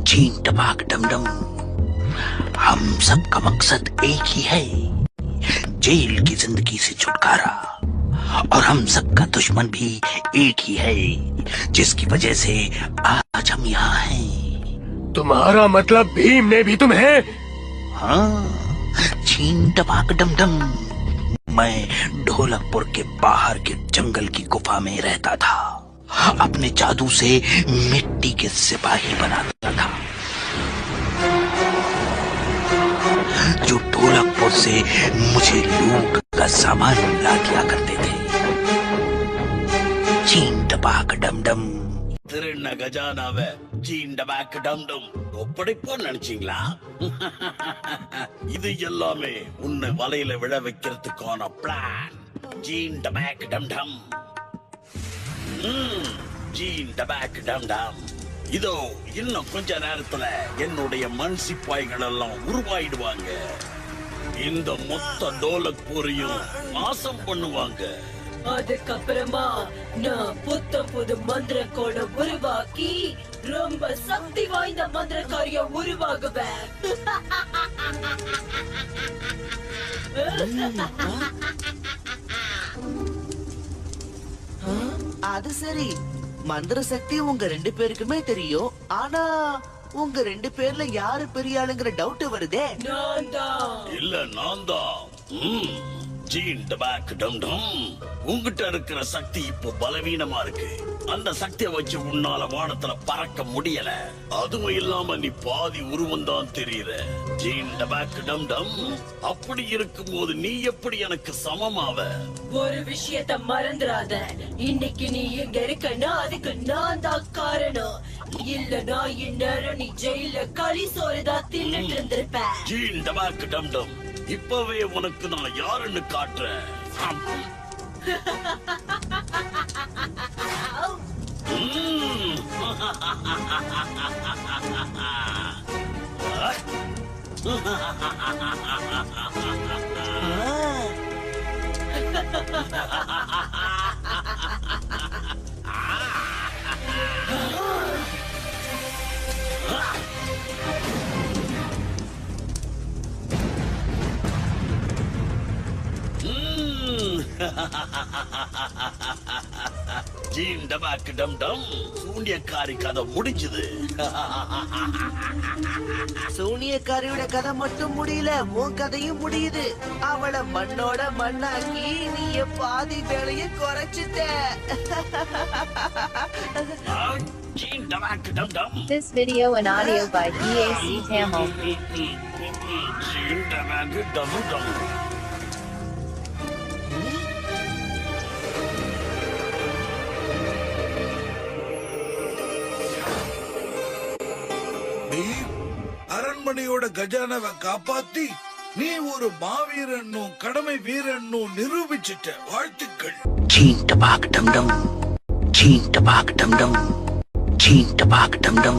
चीन टपाक डमडम, हम सबका मकसद एक ही है, जेल की जिंदगी से छुटकारा। और हम सबका दुश्मन भी एक ही है, जिसकी वजह से आज हम यहाँ हैं। तुम्हारा मतलब भीम ने भी तुम्हें? हाँ, चीन टपाक डमडम। मैं ढोलकपुर के बाहर के जंगल की गुफा में रहता था, अपने जादू से मिट्टी के सिपाही बनाता था, जो ढोलकपुर से मुझे लूट का सामान ला दिया करते थे। चीन टपाक डमडम। திருண்ண கஜானாவ சீன் டபாக் டம்டம் ஒப்படைப்போன்னு நினைச்சீங்களா? இது எல்லாமே உன்னை வலையில விழ வைக்கிறதுக்கான பிளான். ஜீன் டபாக் டம்டம், ஜீன் டபாக் டம்டம். இதோ இன்னும் கொஞ்ச நேரத்துல என்னுடைய மண் சிப்பாய்கள் எல்லாம் உருவாயிடுவாங்க. இந்த மொத்த டோலக்பூரையும் நாசம் பண்ணுவாங்க. அதுக்கப்புறமா நான் புது மந்திர கோட உருவாக்கி ரொம்ப சக்தி வாய்ந்த மந்திரக்காரிய உருவாகுவேன். அது சரி, மந்திர சக்தி உங்க 2 பேருக்குமே தெரியும். ஆனா உங்க 2 பேர்ல யாரு பெரிய ஆளுங்கிற டவுட் வருதே. இல்ல நான் தான். ஜீன் டபாக் டம்டம், உங்ககிட்ட இருக்கிற சக்தி இப்போ பலவீனமா இருக்கு. அந்த சக்தியை வச்சு உன்னால வானத்துல பறக்க முடியல. அதுவும் இல்லாம நீ பாதி உருவம் தான் தெரியுற. ஜீன் டபாக் டம்டம், அப்படி இருக்கும்போது நீ எப்படி எனக்கு சமமாவ? ஒரு விஷயத்த மறந்துடாத, இன்னைக்கு நீ எங்க இருக்கன்னா அதுக்கு நான் தான் காரணம். இல்லனா இந்நேரம் நீ ஜெயில களி சோறுதான் தின்னுட்டு இருந்திருப்ப. ஜீன் டபாக் டம்டம், இப்பவே உனக்கு நான் யாருன்னு காட்டுறேன். ஜீன் டபாக் டம்டம், சூனியக்காரி கதை முடிஞ்சது. சூனியக்காரியோட கதை மட்டும் முடியல, உன் கதையும் முடியுது. அவளை மண்ணோட மண்ணாக்கி நீ பாதி வேலைய குறைச்சிட்ட. ஜீன் டபாக் டம்டம். This video and audio by EAC Tamil. ஜீன் டபாக் டம்டம். அரண்மனையோட கஜானாவை காப்பாத்தி நீ ஒரு மாவீரனும் கடமை வீரனும் நிரூபிச்சிட்ட. வாழ்த்துக்கள். चीन टपाक डमडम, चीन टपाक डमडम, चीन टपाक डमडम।